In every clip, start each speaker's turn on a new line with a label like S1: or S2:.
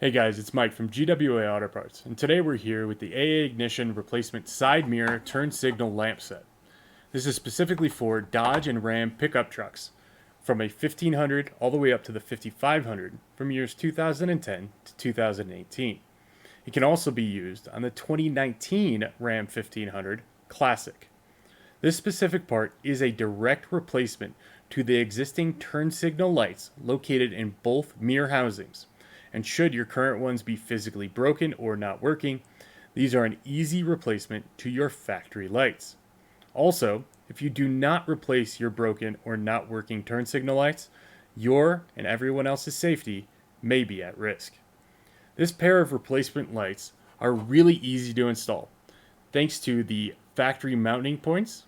S1: Hey guys, it's Mike from GWA Auto Parts, and today we're here with the AA Ignition Replacement Side Mirror Turn Signal Lamp Set. This is specifically for Dodge and Ram pickup trucks, from a 1500 all the way up to the 5500 from years 2010 to 2018. It can also be used on the 2019 Ram 1500 Classic. This specific part is a direct replacement to the existing turn signal lights located in both mirror housings. And should your current ones be physically broken or not working, these are an easy replacement to your factory lights. Also, if you do not replace your broken or not working turn signal lights, your and everyone else's safety may be at risk. This pair of replacement lights are really easy to install, thanks to the factory mounting points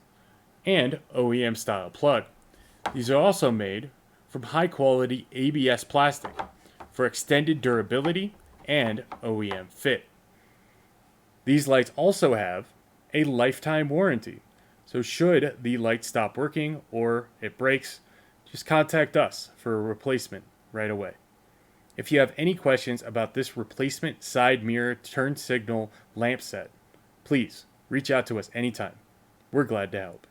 S1: and OEM style plug. These are also made from high quality ABS plastic for extended durability and OEM fit. These lights also have a lifetime warranty, so should the light stop working or it breaks, just contact us for a replacement right away. If you have any questions about this replacement side mirror turn signal lamp set, please reach out to us anytime. We're glad to help.